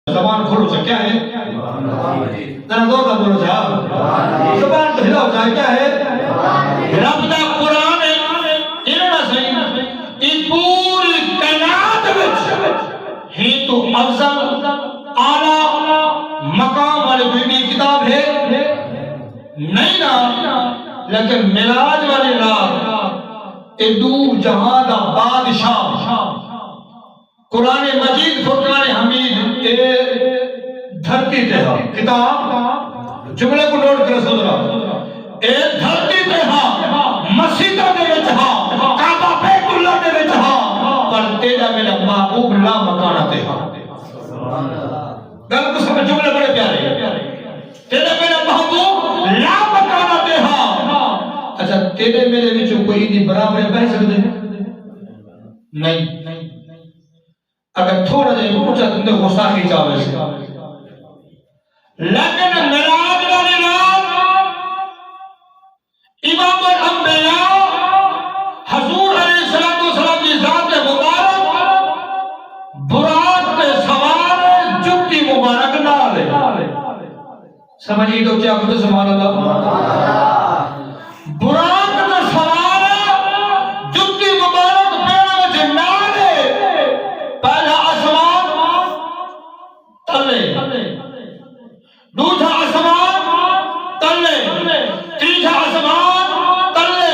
زبان کھولو سے کیا ہے؟ ذرا زور کا بولو جا زبان تو ہلاؤ جا کیا ہے؟ رب دا قرآن انہوں نے اس پوری کائنات وچ ہی تو افضل اعلی مقام والی کوئی کتاب ہے نہیں نا، لیکن معراج والی رات اے دور جہاں دا بادشاہ قرآن مجید فرقان حمید اے دھرتی تے ہاں کتاب جملے کو نوٹ کرے سدرا اے دھرتی تے ہاں مسجدہ دے وچ ہاں کعبہ بیت اللہ دے وچ ہاں پر تیرا میرا محبوب لا مکانہ تے ہاں گل کو سمجھ جملے بڑے پیارے تیرا میرا محبوب لا مکانہ تے ہاں اچھا تیرے میرے وچ کوئی دی برابر بہ سکدے نہیں اگر تھوڑا جائے اونچا تندے غصہ کی چاہے سے لیکن معراج والی رات امام الانبیاء حضور علیہ السلام کی ذات مبارک براق کے سوار جتی مبارک نالے سمجھئی تو کیا کہتے سبحان اللہ براق کے سوار جتی مبارک پیڑا وچ نالے پہلا آسمان تلے دوسرا آسمان تلے تیسرا آسمان تلے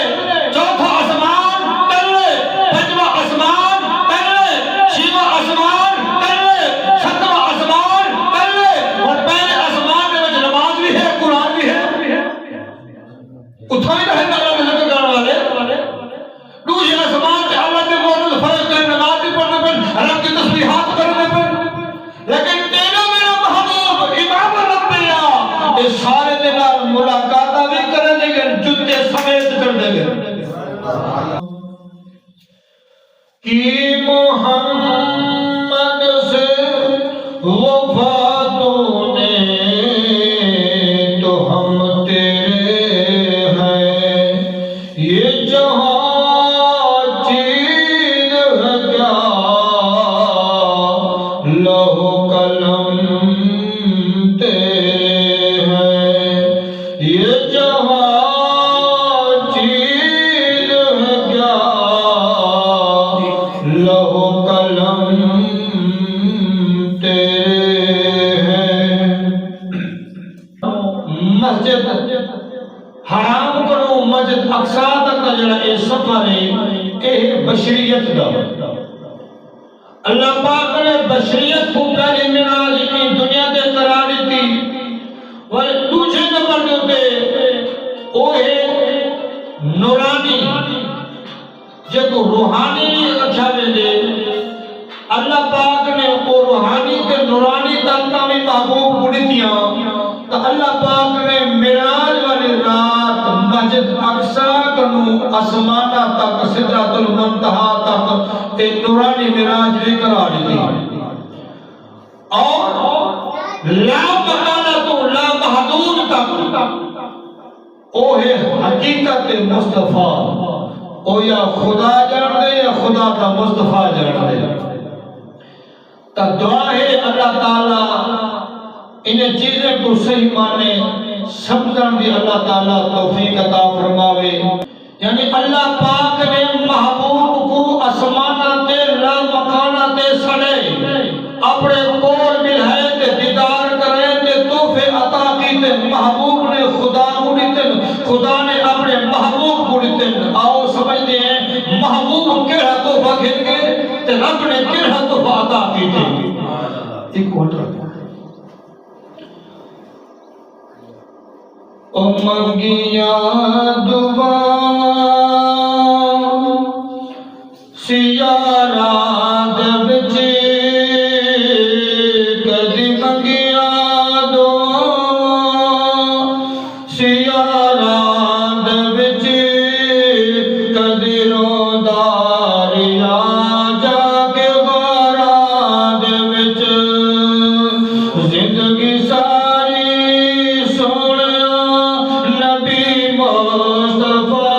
چوتھا آسمان تلے پنجواں آسمان تلے چھواں آسمان تلے ساتواں آسمان تلے اور پہلے آسمان میں وچ نماز بھی ہے قرآن بھی ہے اتھا ہی رہے اللہ کے ذکر کرنے والے دوسرے آسمان سے اللہ کے موجود فرض کرنے نماز بھی پڑھنے پر رب کی تسبیحات کرنے پر لیکن تیرا میرا محبوب امام الانبیاء اس سارے دن ملاقاتہ بھی کرنے دیں گے جتے سمیت کر دیں گے کہ محمد سے وفا تو نے تو ہم تیرے ہیں یہ جہاں چیز ہے کیا لہو قلم تیرے ہیں یہ جہاں چیز ہے کیا لہو قلم تیرے ہیں مسجد حرام کرو مسجد اقصی تک کا جڑا اے سفر ہے اے بشریت دا اللہ پاک نے بشریت کو پہلے معراج کی دنیا تے قرار دیتی اور دوسرے نمبر دے او ہے نورانی جب روحانی نہیں اچھا دے اللہ پاک نے وہ روحانی تے نورانی طاقتاں میں محبوب بڑھتیاں تو اللہ پاک نے معراج والی رات مسجد اقصی کنو آسمانہ تک سدرۃ المنتہا تک ایک نورانی معراج بھی قرار دی اور لا مکانہ تو لا محدود تک او ہے حقیقت مصطفیٰ او یا خدا جان دے یا خدا کا مصطفیٰ جان دے تا دعا ہے اللہ تعالیٰ انہیں چیزیں کو صحیح مانے سمجھن دی اللہ تعالیٰ توفیق عطا فرماوے یعنی اللہ پاک نے محبوب کو اسمانہ تے لا مکانہ تے سڑے اپنے کول ملائے تے دیدار کرے تے تحفے عطا کیتے محبوب نے خدا کو دیتن خدا نے اپنے محبوب کو دیتن آؤ سمجھتے ہیں محبوب کیڑا تحفہ گھن گئے تے رب نے کیڑا تحفہ عطا کیتے ایک وقت رکھو او منگیاں دعا سیارہ دے وچ کدی منگیاں دعا سیارہ دے وچ کدی روندا ریا جا کے غارہ دے وچ زندگی ساری سونیا نبی مصطفیٰ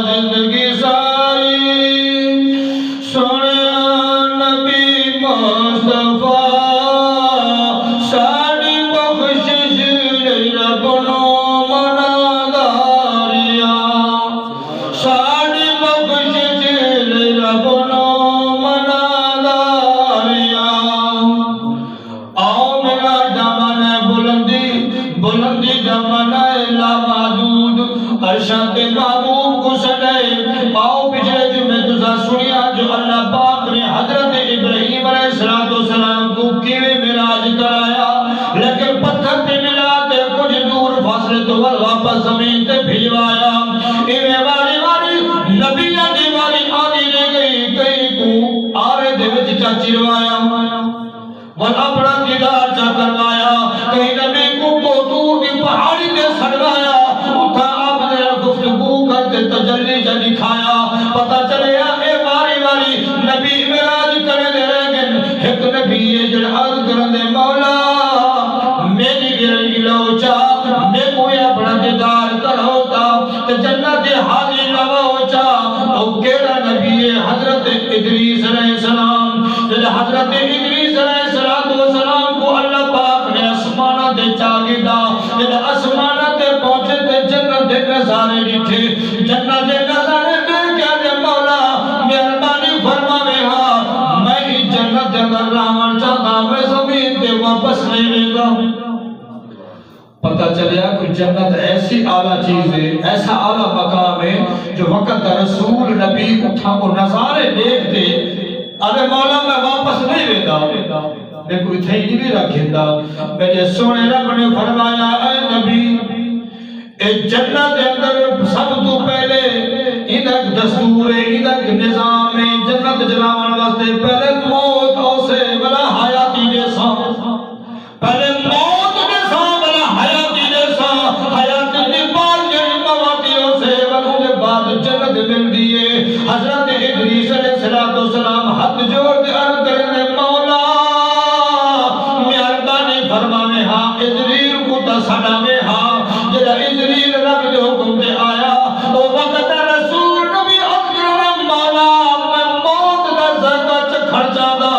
زندگی ساری سونیا نبی مصطفیٰ اور اپنا دیدار چا کروایا کہیں نبی کو دور کی پہاڑی نے سڑوایا اتھا آپ نے گفتگو کرتے تجلی جا دکھایا پتہ چلے اے واری واری نبی معراج کرے دے رہ گئے ایک نبی یہ جڑ کرنے مولا میری گرلی لو چاہ میں کوئی اپنا دیدار کرو تا تو جنت حاضر لو چاہ او کیڑا نبی ہے حضرت ادریس علیہ السلام جب حضرت ادریس علیہ السلام کو اللہ پاک نے اسمانہ دے چاگی دا جب اسمانہ دے پہنچے تے جنت دے نظارے ڈٹھے جنت دے نظارے دے کیا دے مولا مہربانی فرما میں ہاں میں جنت دے اندر راون چاہتا میں زمین تے واپس نہیں رہتا پتہ چلیا کہ جنت ایسی اعلیٰ چیز ہے ایسا اعلیٰ مقام ہے جو وقت رسول نبی اٹھا کو نظارے دیکھتے ارے مولا میں واپس نہیں رہتا میں کوئی تھے ہی بھی رکھتا میرے سونے رب نے فرمایا اے نبی اے جنت کے اندر سب تو پہلے ادھر دستور ہے ادھر نظام ہے جنت جلاوان واسطے پہلے موت ہو سے بلا حیاتی جیسا پہلے موت جیسا بلا حیاتی جیسا حیاتی کے بعد جنی مواتیوں سے بلوں کے بعد جنت مل دیئے حضرت ادریس علیہ السلام حد جوڑ دے عرض کرنے مولا مہربانی فرمانے ہاں ادریل کو تصدامے ہاں جدہ ادریل رب دے حکم دے آیا تو وقت رسول نبی اکرم مولا میں موت دا زکا چکھڑ جادا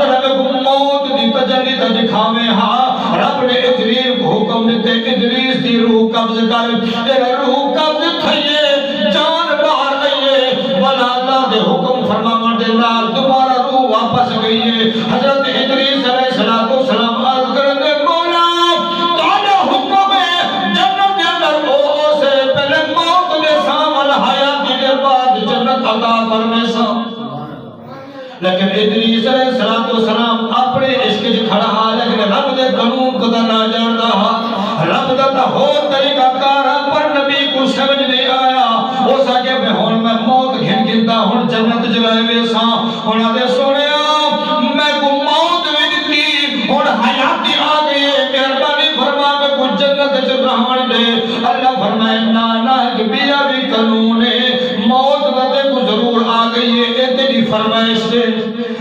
رب کو موت دی تجلی تا دکھاوے ہاں رب نے ادریل کو حکم دیتے ادریس دی روح قبض کر تیرا روح قبض تھئیے جان باہر آئیے ولا اللہ دے حکم فرماون دے نال دوبارہ روح واپس گئی ہے حضرت ادریس علیہ السلام عرض کرنے مولا تانا حکم ہے جنت کے اندر او سے پہلے موت دے سامن حیاتی کے بعد جنت عطا فرمے سا لیکن ادریس علیہ السلام اپنے عشق جو کھڑا ہا لیکن رب دے قانون کو دا نہ جان رہا رب دا ہو طریقہ کارا پر نبی کو سمجھ نہیں آیا ہو سکے میں موت گھن گنتا ہوں جنت جلائے میں سا ہونا دے سوڑیا میں کو موت بھی دیتی ہوں حیاتی آگئے مہربانی فرما میں کو جنت جل رہان دے اللہ فرمائے نانا ایک بیا بھی قانون ہے موت دے کو ضرور آگئی ہے اتنی فرمائش دے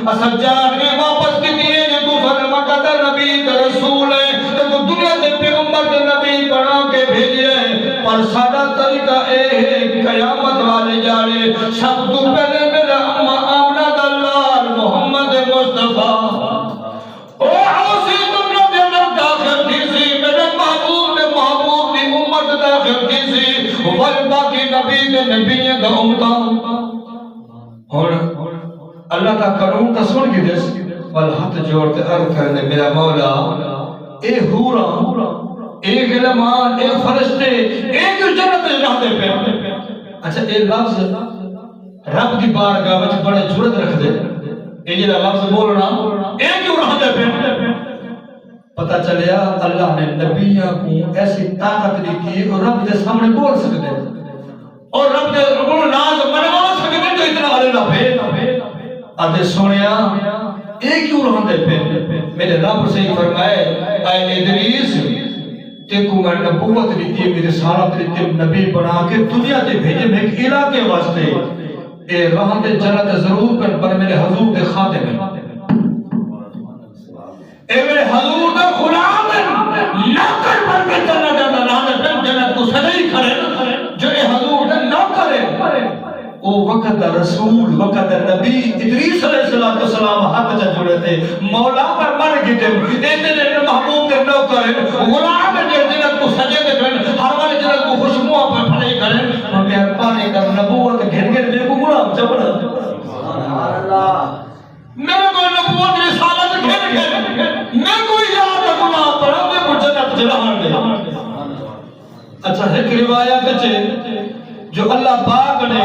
اصل جان میں واپس کی دیئے جو تو فرما قدر نبی تے رسول ہے تو دنیا دے پیغمبر دے نبی بنا کے بھیجے پر سادہ طریقہ اے ہے قیامت والے جانے سب تو پہلے میرا امہ آمنہ دلال محمد مصطفیٰ او عوصی دنیا دے اندر داخل کی سی میرے محبوب دے محبوب دی امت داخل کی سی والباقی نبی دے نبی دا امتا اور اللہ کا قانون کا سن کی دیس والحت جوڑتے عرض کرنے میرا مولا اے حورا اے غلمان اے فرشتے اے جو جنت جاتے پہ اچھا اے لفظ رب دی بارگاہ وچ بڑے جرت رکھ دے اے جڑا لفظ بولنا اے کیوں رہتے پہ پتہ چلیا اللہ نے نبیوں کو ایسی طاقت دی کی اور رب دے سامنے بول سکتے اور رب دے ناز منوا سکتے تو اتنا علی نہ پہ آدھے سونیا ایک کیوں رہتے پہ میرے رب سے ہی فرمائے اے ادریس تے کو میں نبوت دیتی ہے میرے سارت دیتی ہے نبی بنا کے دنیا تے بھیجے میں ایک علاقے واسطے اے رہتے جنت ضرور پر میرے حضور دے خاتم ہیں اے میرے حضور دے غلام نوکر بن کے جنت اندر جنت کو سجائی کھڑے جو اے حضور دے نوکر ہے او وقت رسول وقت نبی ادریس علیہ السلام ہاتھ چا جڑے تھے مولا پر مر گئے تھے اتنے محبوب کے نوکر غلام جو جنت کو سجے تھے ہر والے جنت کو خوشبو پر پھڑے کریں اور مہربانی کر نبوت گھر گھر میرے کو غلام چپڑا میرے کو نبوت رسالت گھر گھر میں کوئی یاد غلام پڑھا میں کو جنت جلان دے اچھا ایک روایت ہے جو اللہ پاک نے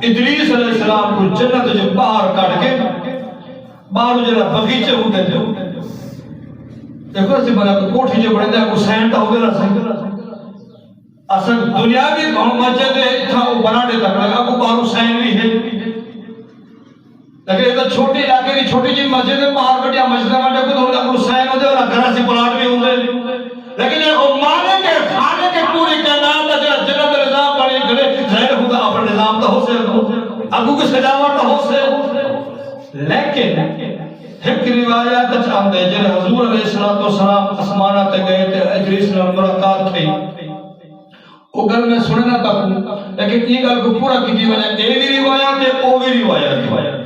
ادریس علیہ السلام کو جنت جو باہر کاٹ کے باہر جو بغیچے ہوتے تھے دیکھو اسی بنا کوٹھی جو بڑے دے کو سینٹا ہو گیا اصل دنیاوی مسجد تھا وہ بنا دیتا لگا کو باہر سین بھی ہے لیکن یہ تو چھوٹی علاقے کی چھوٹی جی مسجد ہے، باہر بڑیا مسجد ہے، میں کو تو حسین ہوتے اور گھر سے پلاٹ بھی ہوتے، لیکن یہ مالک کے خالق کے پوری کائنات کا جنت کا نظام بڑے کھڑے ظاہر ہوگا اپنا نظام تو ہو سے ابو کی سجاوٹ تو ہو سے، لیکن ایک روایت چاہتے ہیں جنہیں حضور علیہ السلام اسمانہ تے گئے تھے، ادریس نے ملاقات تھی، وہ گل میں سننا تک، لیکن یہ گل کو پورا کی دی وجہ اے بھی روایت ہے او بھی روایت ہے۔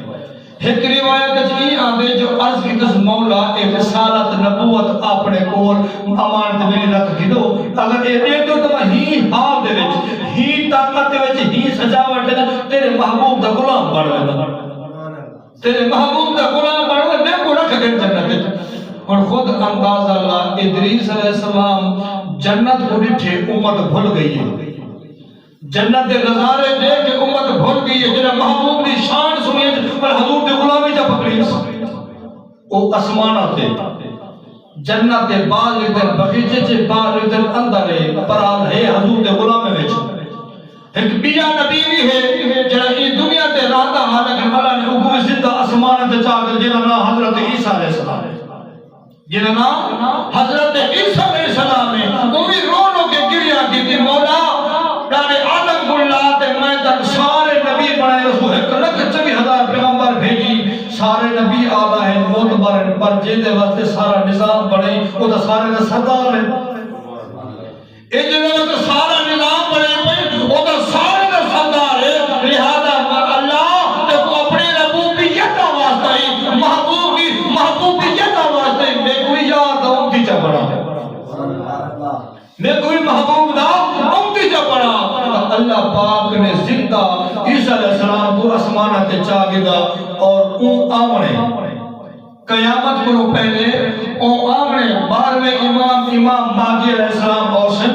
ایک روایت یہ آدھے جو عرض کی تس مولا اے رسالت نبوت اپنے کول امانت میری رکھ کی دو، اگر اے دے دو تو ہی حال دے وچ ہی طاقت دے وچ ہی سجاوٹ دے تیرے محبوب دا غلام بن ویندا، تیرے محبوب دا غلام بن ویندا، میں کو رکھ دے جنت وچ۔ اور خود انداز اللہ ادریس علیہ السلام جنت کو ڈٹھے امت بھول گئی ہے، جنت کے نظارے دیکھ کے امت بھول گئی ہے، جنہیں محبوب کی شان سنی پر حضور کی غلامی جا پکڑی، وہ اسمانہ تھے جنت کے بعد لیدن بغیچے چے بعد لیدن اندر ہے پران ہے حضور کے غلامے وچ۔ ایک بیا نبی بھی ہے جنہیں یہ دنیا تے رہتا ہے، لیکن اللہ نے حکم زندہ اسمانہ تے چاہتے جنہیں نام حضرت عیسیٰ علیہ السلام ہے، جنہیں نام حضرت عیسیٰ علیہ السلام ہے، وہ بھی رو رو کے گریہ کی تھی، مولا دانے آدم اللہ تے میں تک سارے نبی بنائے رسول ایک لکھ 24,000 پیغمبر بھیجی، سارے نبی آلہ ہیں معتبر ہیں، پر جیدے واسطے سارا نظام بڑھیں وہ تو سارے دا سردار ہیں، ایک جیدے واسطے سارا نظام بڑھیں وہ تو سارے دا سردار ہے، لہذا اللہ تے کو اپنی ربوبیت کا واسطہ ہی محبوبیت کا واسطہ ہی میں کوئی یاد امتی چا بڑھا، میں کوئی محبوب دا امتی چا بڑھا۔ اللہ پاک نے زندہ عیسیٰ علیہ السلام کو اسمانہ تے چاہ گا اور اون آمنے قیامت کو پہلے اون آمنے 12ویں امام مہدی علیہ السلام اور سے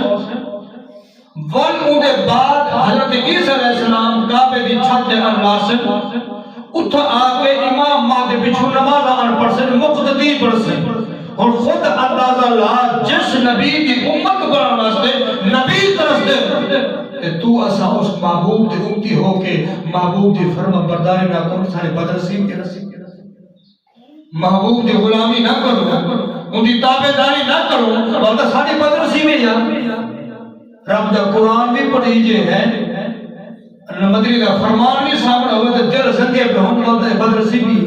ون اون دے بعد حضرت عیسیٰ علیہ السلام کعبے دی چھت دے اللہ سے اتھا آگے امام مہدی بچھو نماز آن پڑھ سے مقتدی پڑھ سے، اور خود اندازہ لا جس نبی کی امت بنانا واسطے نبی ترستے کہ تو اسا اس محبوب دی امتی ہو کے محبوب دی فرما برداری نہ کرو، سارے بدرسیم کے رسیم محبوب دی غلامی نہ کرو، ان دی تابعداری نہ کرو، بلکہ ساری بدرسیم ہے یار۔ رب دا قرآن بھی پڑھیجئے ہے، مدنی کا فرمان بھی سامنے ہوئے تو دل سنگے پہ ہم بولتے ہیں بدرسیمی،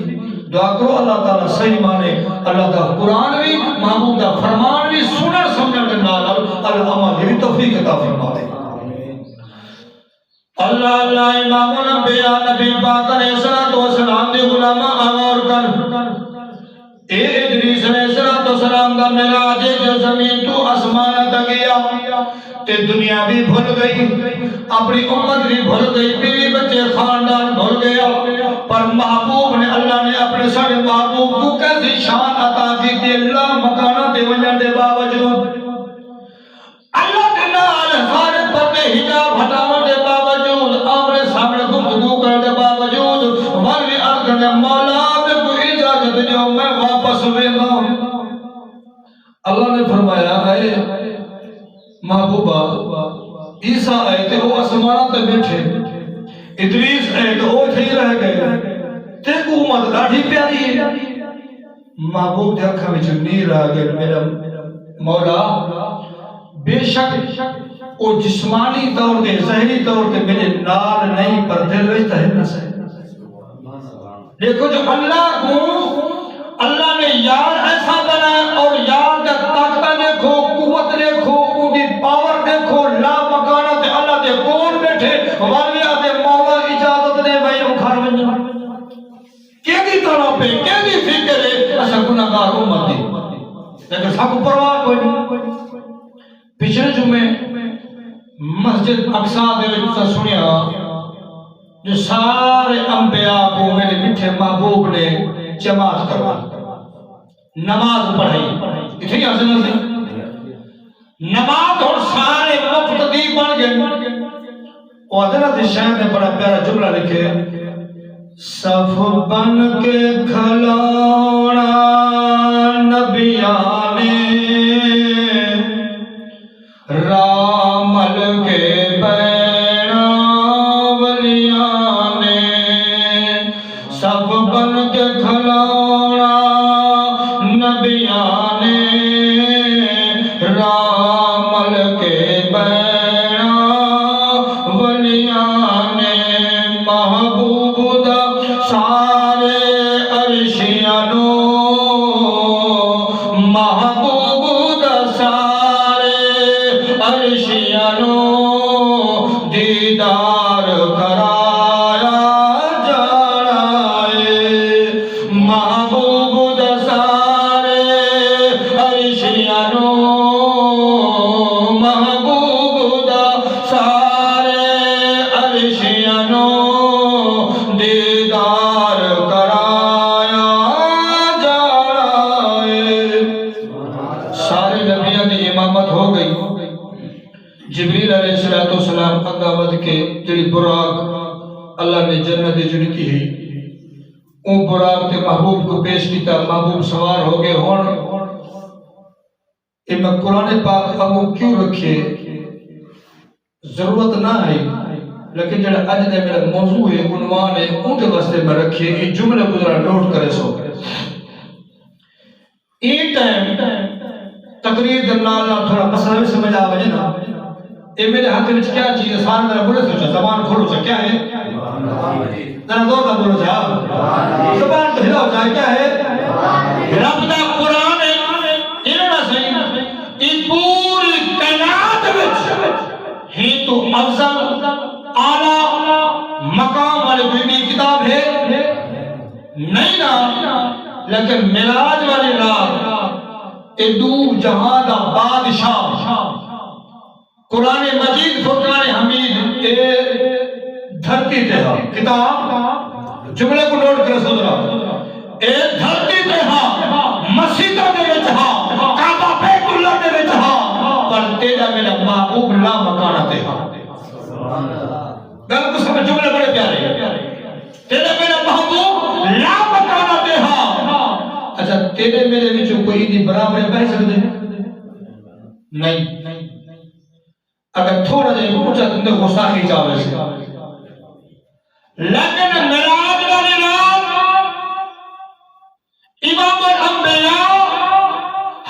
دعا کرو اللہ تعالیٰ صحیح مانے، اللہ دا قرآن بھی محبوب دا فرمان بھی سنر سمجھر کے نال اللہ عمل بھی توفیق عطا فرما دے۔ اللہ اللہ امام الانبیاء نبی پاک علیہ السلام دی غلامہ آغار کر، اے ادریس علیہ السلام دا معراج جو زمین تو آسمان تک گیا تے دنیا بھی بھول گئی، اپنی امت بھی بھول گئی، بیوی بچے خاندان بھول گیا، پر محبوب نے اللہ نے اپنے سارے محبوب کو کیسی شان عطا کی تھی، اللہ مکانہ دے ونجن دے باوجود اللہ کے نال سارے پردے حجاب ہٹاون دے باوجود آمنے سامنے گفتگو کرنے دے باوجود والی عرض کرنے مولا میں کوئی اجازت جو میں واپس ویندہ ہوں۔ اللہ نے فرمایا اے محبوبہ عیسیٰ آئے تھے وہ آسمانہ تے بیٹھے، ادریس آئے تو وہ تھی رہ گئے، تے امت لاٹھی پیاری ہے۔ محبوب دے اکھا میں جو نیر آگئے میرا مولا بے شک وہ جسمانی طور کے ظاہری طور کے میرے نال نہیں پر دل وچ ہے نہ سے۔ دیکھو جو اللہ کو اللہ نے یار ایسا بنایا اور یار کا طاقت دیکھو، قوت دیکھو، ان کی پاور دیکھو، لا مکانہ تے اللہ دے کون بیٹھے والیا دے مولا اجازت دے بھائی گھر ونجو کیدی طرح پہ کیدی فکر ہے اسا گناہگار امت دی، لیکن سب کو پرواہ کوئی نہیں۔ پچھلے جمعے مسجد اقصی دے وچ سنیا جو سارے انبیاء کو میرے میٹھے محبوب نے جماعت کروا نماز پڑھائی، اتنی حسن سے نماز اور سارے مقتدی بن گئے۔ اور حضرت شاہ نے بڑا پیارا جملہ لکھے، صف بن کے کھلونا نبیان رامل کے بینا ولیان، سب دیدار کرایا جائے. سارے نبیوں کی امامت ہو گئی. جبریل علیہ السلام اگا ود کے جڑی براق اللہ نے جنت جڑتی ہے اون براق تے محبوب کو پیش کیتا. محبوب سوار ہو گئے. ہن اے میں قرآن پاک ابو کیوں رکھے ضرورت نہ ہے لیکن جڑا اج دے میرا موضوع ہے عنوان ہے اون دے واسطے میں رکھے. یہ جملے گزرا نوٹ کرے سو. ای ٹائم تقریر دے نال تھوڑا مسئلہ بھی سمجھ آ وجے نا. اے میرے ہاتھ وچ کیا چیز ہے؟ سارے میرا بولے سوچا زبان کھولو سا کیا ہے؟ ذرا زور کا بولو جا. زبان تو ہلاؤ جا. کیا ہے؟ رب دا قرآن ہے. انہاں صحیح اس پوری کائنات وچ ہی تو افضل اعلی مقام والی کوئی بھی کتاب ہے نہیں نا. لیکن معراج والی رات اے دو جہاں دا بادشاہ قرآن مجید فرقان حمید اے دھرتی تے ہاں کتاب جملے کو نوٹ کرے سو ذرا. اے دھرتی تے ہاں مسجدوں دے وچ ہاں کعبہ بیت اللہ دے وچ ہاں پر تیرا میرا محبوب لا مکانہ تے ہاں. گل کو سمجھ. جملے بڑے پیارے ہیں. تیرا میرا محبوب لا مکانہ تے ہاں. اچھا تیرے میرے وچوں کوئی دی برابر کہہ سکدے نہیں. اگر تھوڑا جہا اونچا تندے غصاخی چاہے سے. لیکن معراج والی رات امام الانبیاء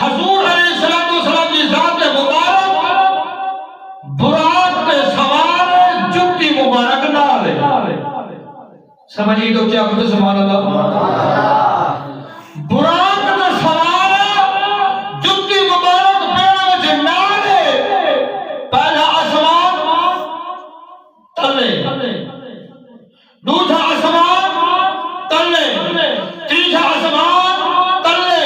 حضور علیہ السلام کی ذات مبارک براق کے سوار جتی مبارک نالے. سمجھیے تو کیا کہتے سبحان اللہ. براق کے سوار جتی مبارک پیڑا وچ نالے. پہلا آسمان تلے دوسرا آسمان تلے تیسرا آسمان تلے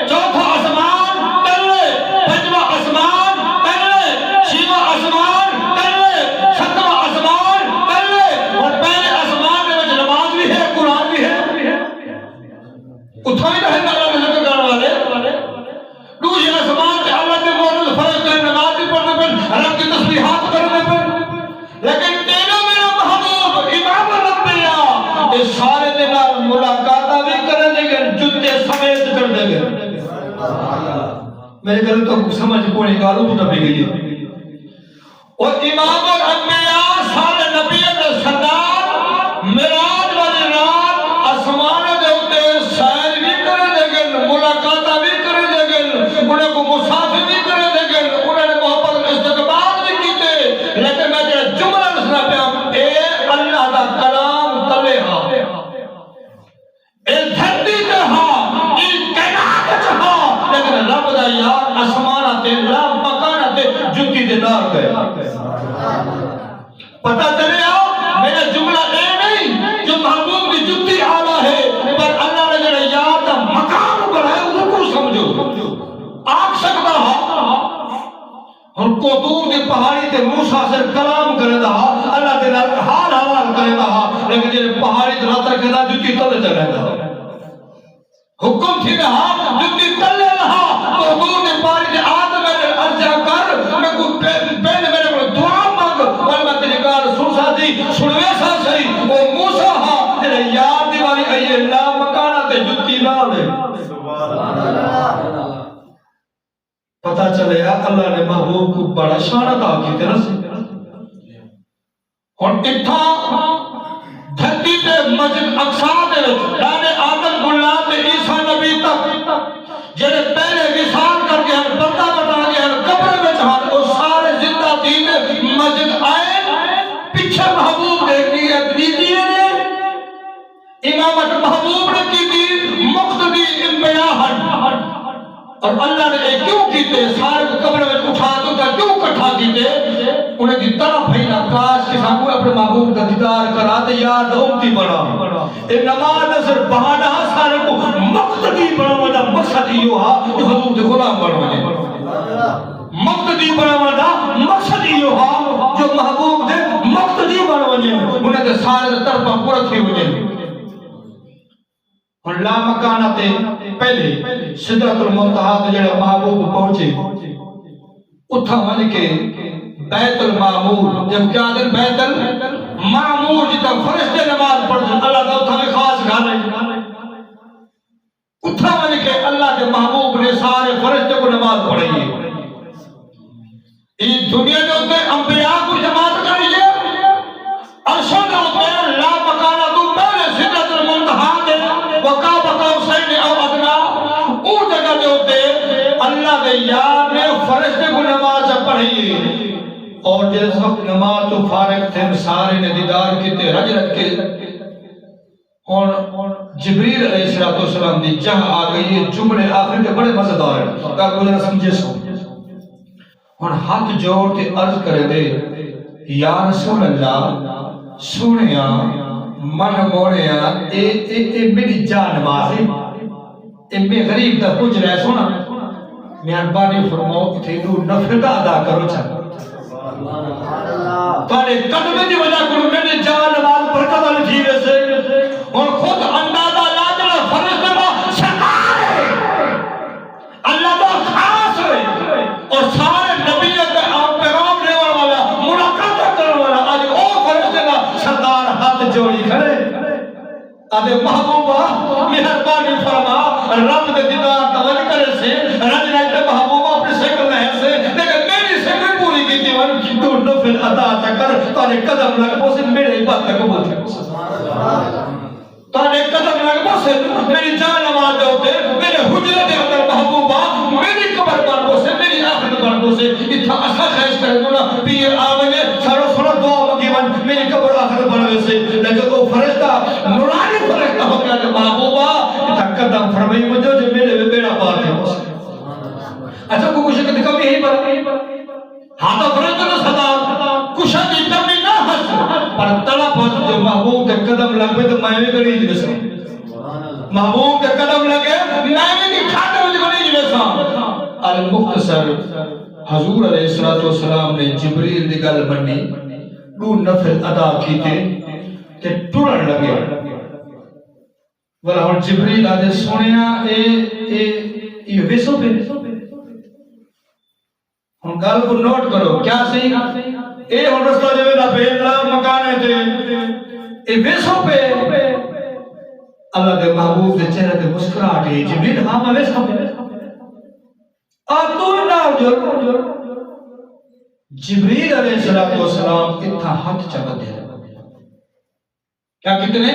چوتھا آسمان تلے پنجواں آسمان تلے چھواں آسمان تلے ستواں آسمان تلے. اور پہلے آسمان میں وچ نماز بھی ہے قرآن بھی ہے. اتھا بھی رہے اللہ نے ذکر کرنے والے. دوسرے آسمان تے اللہ کے موجود فرض کرے نماز بھی پڑھنے پر اللہ کی تسبیحات کرنے پر. لیکن تیرا میرا محبوب امام الانبیاء یہ سارے دن ملاقاتہ بھی کرنے دے گئے جتے سمیت کر دے گئے. میرے گھر تو سمجھ کوئی گالو تو نبی گئی. اور امام الانبیاء سارے نبی کے سردار معراج والی رات آسمان دے اوتے سیر بھی کرنے دے گئے ملاقاتہ بھی کرنے دے گئے انہیں کو مسافر بھی کرنے دے گئے انہیں نے محبت استقبال بھی کیتے. لیکن میں جو جملہ نسنا پہ اے اللہ دا کلام تلے ہاں اے دھرتی تے ہاں اے کائنات ہاں لیکن رب دا یار آسمانہ تے لا مکانہ تے جتی دے نار گئے. پتہ چلے آؤ میرا جملہ اے نہیں جو محبوب کی جتی آلہ ہے پر اللہ نے جڑا یار دا مقام بنائے ان کو سمجھو. آگ سکتا ہاں ہم کو دور دی پہاڑی تے موسیٰ سے کلام کرے دا اللہ دے حال حوال کرے دا لیکن جنہیں پہاڑی تے رات رکھے دا جتی تلے چلے دا حکم تھی رہا جتی تلے رہا تو دور دی پہاڑی تے آدم میں ارجع کر میں کو پہلے میرے کو دعا مانگ اور میں تیری کار سن سا دی سنوے سا سی وہ موسیٰ ہاں تیرے یاد دی والی ایے لا مکانہ تے جتی نہ لے. پتہ چلے اللہ نے محبوب کو بڑا شان عطا کی طرح سے. اور اتھا دھرتی تے مسجد اقصی دے وچ لانے آدم گلا تے عیسیٰ نبی تک جڑے پہلے وصال کر کے ہن پردہ بنا کے ہن قبر وچ ہن او سارے زندہ تھی مسجد آئے پیچھے محبوب دے نیت دی نے امامت محبوب نے کی تھی مقتدی انبیاء ہن. اور اللہ نے ایک کیوں کیتے سارے کو قبر میں اٹھا دو کا کیوں کٹھا کیتے انہیں دی طرف ہی نقاش کے سامنے اپنے محبوب کا دیدار کرا دے یاد امتی بنا. اے نماز صرف بہانہ سارے کو مقتدی بنا مقصد یہ ہا جو حضور دے غلام بنا. مقتدی بنا مقصد یہ ہا جو محبوب دے مقتدی بنا ونجن انہیں دے سارے طرفاں پورا تھی ونجن اور لا مکانہ تے پہلے سدرۃ المنتہا تے جڑے محبوب پہنچے اتھا ون کے بیت المعمور جب کیا دن بیت المعمور جتا فرشتے نماز پڑھتے اللہ کا اتھا میں خاص گھر ہے اتھا ون کے اللہ کے محبوب نے سارے فرشتے کو نماز پڑھائی اس دنیا کے اوپر انبیاء کو جماعت کریے عرشوں کے اوپر لا مکانہ تو پہلے سدرۃ المنتہا دے وقاب قوسین او ادنا او جگہ دے اوپر اللہ کے یار نے فرشتے کو نماز پڑھائی اور جس وقت نماز تو فارغ تھے سارے نے دیدار کیتے رج رج کے اور جبریل علیہ السلام دی جہاں آ گئی یہ جملے آخر کے بڑے مزیدار ہیں کا کوئی نہ سمجھے سو اور ہاتھ جوڑ کے عرض کرے دے یا رسول اللہ سنیا من موڑیا اے میری جان نماز ہے اے میں غریب دا پوچھ رہا ہے سونا مہربانی فرماؤ کہ تو نفل ادا کرو چاہتا تارے قدمے دی وجہ کرو میری جان نماز برکت والی جیوے سے اور خود اندازہ لاجنا فرشتے با شکار ہے اللہ با خاص ہے اور سارے نبیت پیغام دیوان والا ملاقات کرنے والا آج او فرشتے با شکار ہاتھ جوڑی کھڑے آدھے محبوبہ مہربانی فرما رب دے دیدار توجہ کرے سے رج رہتے محبوبہ اپنی شکل میں ایسے لیکن میری شکل پوری کی دیوان تو نفل عطا کر تارے قدم لگ پوسے میرے بات تک قبول کر تارے قدم لگ پوسے میری جان نماز دے ہوتے میرے حجرے دے اندر محبوبہ میری قبر بن پوسے میری آخر بن پوسے اتھا اصلا خیش کرے دونا پیر آونے سارو سارو دعا مگی بن میری قبر آخر بن ویسے لیکن وہ فرشتہ نورانی فرشتہ ہو گیا کہ محبوبہ اتھا قدم فرمائی مجھو جو میرے بیڑا پار دے پوسے اچھا کو کچھ کہتے کبھی یہی پر ہاتھا فرشتہ نہ صدا کچھ کی کمی نہ ہس پر طلب ہس جو محبوب کے قدم لگے تو میں بھی گڑی جیسا محبوب کے قدم لگے میں بھی کھاتے ہوئے گڑی جیسا المختصر حضور علیہ السلام نے جبریل دی گل بنی دو نفل ادا کیتے تے ٹرن لگے والا ہن جبریل آدھے سنیا اے ویسو پہ ہم گل کو نوٹ کرو کیا صحیح اے ہن رستہ جو دا پہ اللہ مکانے تے اے ویسو پہ اللہ دے محبوب دے چہرے تے مسکراہٹ ہے جبریل ہاں میں ویسو پہ آتون نال جو جبریل علیہ السلام اتھا ہاتھ چکا دے کیا کتنے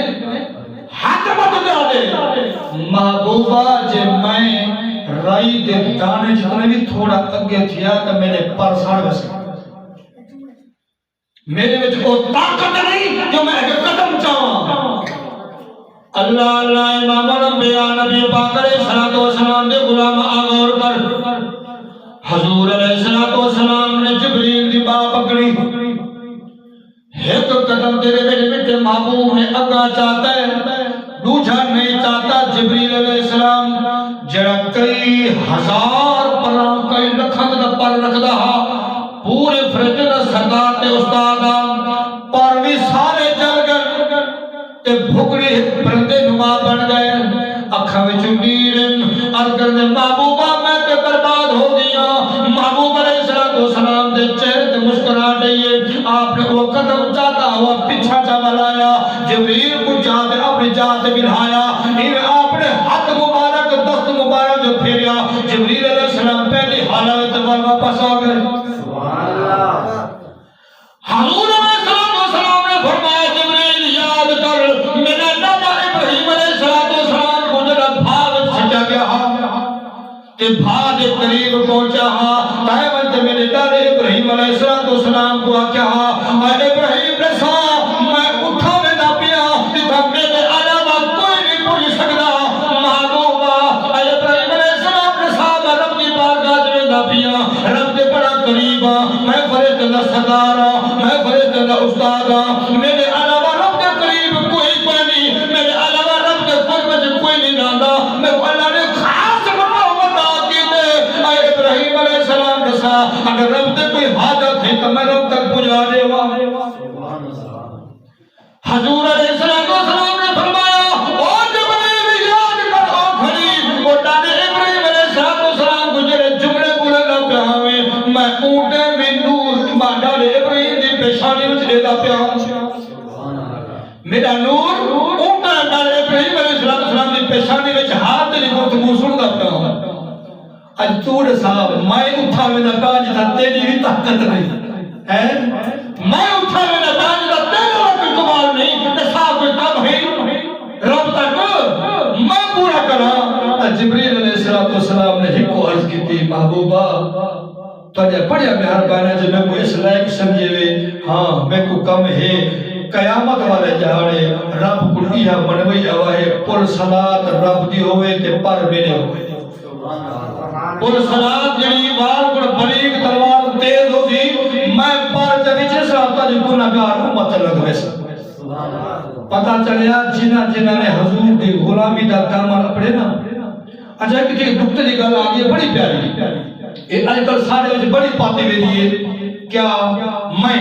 ہاتھ مت دے محبوبہ جے میں رائی دے دانے جتنے بھی تھوڑا اگے تھیا کہ میرے پر ساڑ بسے میرے وچ کو طاقت نہیں جو میں ایک قدم چاہاں اللہ اللہ امام الانبیاء نبی پاک علیہ السلام دے غلام آغور کر حضور علیہ السلام نے جبریل دی باہ پکڑی ایک قدم تیرے میرے بیٹے محبوب نے اگا چاہتا ہے دوجھا نہیں چاہتا جبریل علیہ السلام جڑا کئی ہزار پرام کئی لکھت دا پر رکھ دہا پورے فرج دا سردار تے استادا پر بھی سارے جل گئے تے بھکڑی پرندے نما بن گئے اکھا میں چنگیرن ارگر نے محبوبہ میں تے برباد ہو گیا محبوب علیہ السلام دے چہرے تے مسکرا دئیے آپ نے وہ قدم چاہتا ہوا پیچھا چاہ لایا جبریل کو چاہتے اپنی چاہتے بلھایا آپ نے ہاتھ مبارک دست مبارک جو پھیریا جبریل علیہ السلام پہلی حالت پر واپس آ گئے حضور علیہ السلام نے فرمایا جبریل یاد کر میرا نبی ابراہیم علیہ السلام کو جڑا بھاگ چھٹا گیا کہ بھاگ قریب پہنچا تائیوان تے میرے دار ابراہیم علیہ السلام کو کیا اے ابراہیم رسا میں اٹھا میں نہ پیا تھا میرے علاوہ کوئی نہیں پوچھ سکتا محبوبہ اے ابراہیم علیہ السلام رسا میں رب کی بارگاہ میں نہ پیا رب کے بڑا قریب میں فرشتہ دا سردار میں فرشتہ دا استاد میرے علاوہ رب کے قریب کوئی نہیں میرے علاوہ رب کے قرب میں کوئی نہیں رہتا میں اللہ نے خاص محبت آتی دے اے ابراہیم علیہ السلام رسا اگر رب تے کوئی حاجت ہے تو میں رب تک پہنچا دے اج تو صاحب میں اٹھا میں نہ کاج تھا تیری بھی طاقت نہیں ہے میں اٹھا میں نہ کاج تھا تیرا کوئی کمال نہیں تے صاحب کوئی کم ہے رب تک میں پورا کراں جبریل علیہ السلام نے ایک عرض کی تھی محبوبہ تجھے بڑیا مہربانی جو میں کو اس لائق سمجھے وے ہاں میں کو کم ہے قیامت والے جہاڑے رب کو یہ منوی آوائے پل صلات رب دی ہوئے تے پر میرے ہوئے پل صلات جنی وال کو بلیغ تلوار تیز ہو دی میں پر جبی جیسا ہوتا جو گناہگار امت لگ ویسا پتہ چلیا جنہ نے حضور دی غلامی دا دامن اپنے نا اچھا کسی نقطے دی گل آگئی ہے بڑی پیاری یہ آج کل سارے وجہ بڑی پاتے ہوئے دیئے کیا میں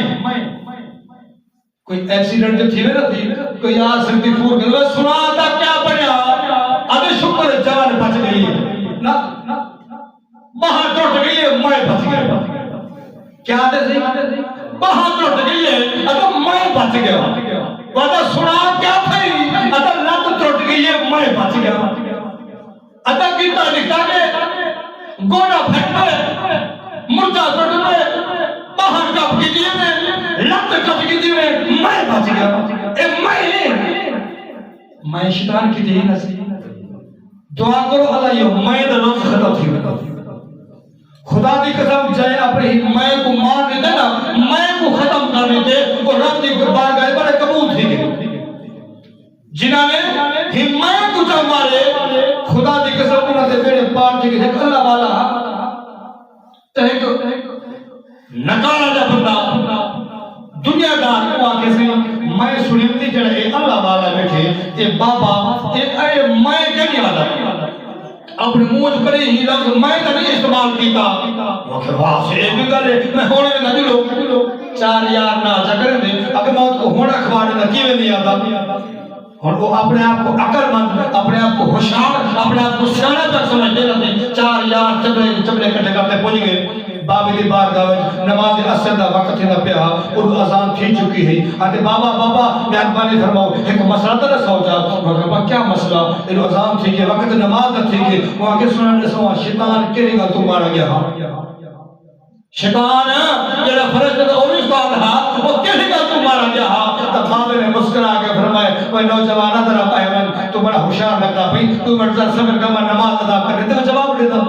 کوئی ایکسیڈنٹ جو تھی میں نہ تھی کوئی آج سکتی فور گئی سنا تھا کیا بنیا ابھی شکر جان بچ گئی نا وہاں ٹوٹ گئی ہے میں بچ گیا کیا دے سی وہاں ٹوٹ گئی ہے اب میں بچ گیا وہاں سنا کیا تھی اب لت ٹوٹ گئی ہے میں بچ گیا ادھا کیتا لکھتا کہ گوڑا پھٹ پہ مردہ ٹوٹ پہ باہر کپ کی دیئے میں لت کپ کی دیئے میں بچ گیا اے میں شیطان کی دیئے نسی دعا کرو اللہ یہ میں دا لفظ ختم تھی خدا دی قسم جائے اپنے ہی میں کو مار دیتے نا میں کو ختم کر دیتے اور رب دی بار گئے بڑے قبول تھی گئے جنہاں نے ہی میں کو جا مارے خدا دی قسم انہاں دے بیڑے پار تھی کہ اللہ والا تہے کو نکالا جا بندہ دنیا دار کو آکے سے میں سنیمتی جڑے اللہ والا بیٹھے اے بابا اے میں کہیں آدھا اپنے موج کرے ہی لفظ میں تو نہیں استعمال کیتا وہ واہ سے ایک بھی گل ہے میں ہونے میں نہ دلو چار یار نہ آجا کریں دے اگر موت کو ہونا کھوانے نہ کیوے نہیں آتا اور وہ اپنے آپ کو عقل مند اپنے آپ کو ہوشیار اپنے آپ کو سیاںہ تک سمجھ دے رہے چار یار چبلے کٹھے کرتے پہنچ گئے بابی دی بارگاہ وچ نماز عصر دا وقت نہ پیا اور اذان تھی چکی ہے آتے بابا مہربانی فرماؤ ایک مسئلہ تو نہ سوچا بابا کیا مسئلہ یہ اذان تھی کہ وقت نماز نہ تھی کہ وہاں کے سننے سوا شیطان کرے گا تم مارا گیا شیطان جڑا فرشتہ اور استاد تھا وہ کہے گا تم مارا گیا تب بابے نے مسکرا کے فرمائے وہ نوجوان ذرا پہلوان تو بڑا ہوشیار لگتا بھئی تو مرزا صبر کا نماز ادا کر رہے تو جواب دیتا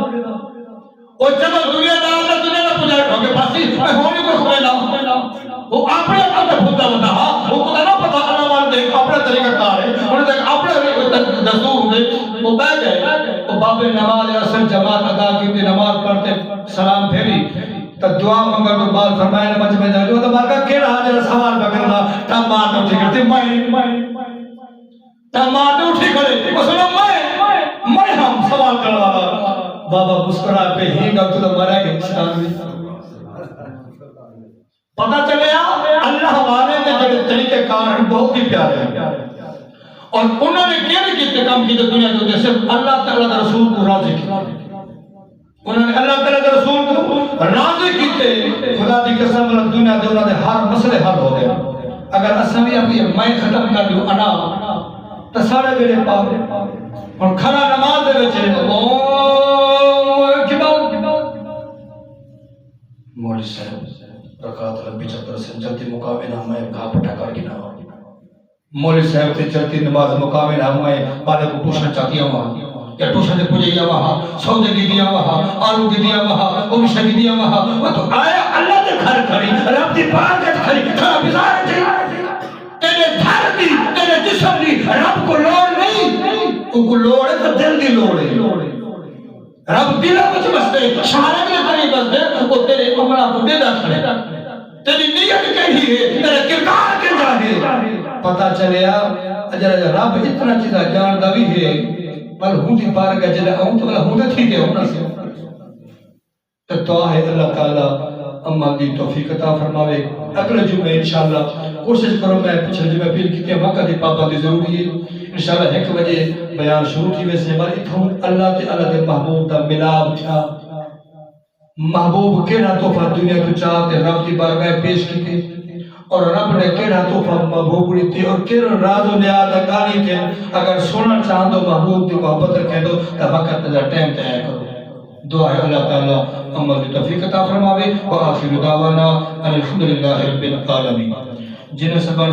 اور چلو دنیا دار دنیا نہ پجائے ہوگے پاسی میں ہونے کو خبیلا وہ اپنے اپنے خودہ بتا وہ خدا نہ پتا اللہ وال دیکھ اپنے طریقہ کار ہے انہیں دیکھ اپنے دستور دے وہ بیٹھ گئے وہ بابے نماز عصر جماعت ادا کی تھی نماز پڑھتے سلام پھیری تو دعا منگل تو بعد فرمائے نہ مجھ میں جائے جو تو مارکا کیڑا حاجر سوال پکرنا تب مارتا اٹھی کرتی میں تب مارتا اٹھی کرے وہ سنو میں ہم سوال کرنا بابا مسکرا پہ ہی گا تو مرا گئے پتہ چلے اللہ والے نے جڑے طریقے کار بہت ہی پیارے ہیں اور انہوں نے کیڑے کتنے کام کی دنیا جو جیسے اللہ تعالیٰ کا رسول کو راضی کیا انہوں نے اللہ تعالیٰ کا رسول کو راضی کیتے خدا دی قسم اللہ دنیا دے انہوں نے ہر مسئلے حل ہو گئے اگر اسمی اپنی میں ختم کر لوں انا تو سارے میرے پاس اور کھڑا نماز دے بچے مولی صاحب رکعت لمبی چکر سے جلدی مقام نام ہے گھا پٹا کر گنا مولی صاحب تے چلتی نماز مقام نام ہے پالے کو ٹوشن چاہتی ہوں یا ٹوشن دے پوجے گیا وہاں سودے کی دیا وہاں آلو کی دیا وہاں اوشہ کی دیا وہاں وہ تو آیا اللہ دے گھر کھڑی رب دی پاکت کھڑی کھڑا بزار جی تیرے گھر دی تیرے جسم دی رب کو لوڑ نہیں ان کو لوڑ ہے تو دل دی لوڑ ہے رب دلہ کچھ بستے شہرہ کے قریب بستے وہ تیرے عمرہ کو دے دا کھڑے تیری نیت کہی ہے تیرے کردار کے جانے پتہ چلے اجر رب اتنا چیزا جان دا بھی ہے بل ہوں دی پار گا جلے آؤں تو بلا ہوں دے تھی دے ہونا سے تو ہے اللہ تعالیٰ عمل دی توفیق عطا فرماوے اگلے جمعہ انشاءاللہ کوشش کرو میں پچھلے جمعہ پھر کتنے وقت دی پابندی ضروری ہے انشاءاللہ ایک بجے بیان شروع تھی ویسے بل اتھوں اللہ دے محبوب دا ملاب تھا محبوب کیڑا تحفہ دنیا تو چاہتے رب دی بارگاہ پیش کی تھی اور رب نے کیڑا تحفہ محبوب نے تھی اور کیڑا راز و نیاد اکانی تھے اگر سننا چاہاں تو محبوب دی محبت رکھیں دو تا وقت دا ٹائم تے آئے کرو دعا ہے اللہ تعالیٰ عمل کی توفیق عطا فرماوے. وآخر دعوانا ان الحمدللہ رب العالمین. جنہیں سبان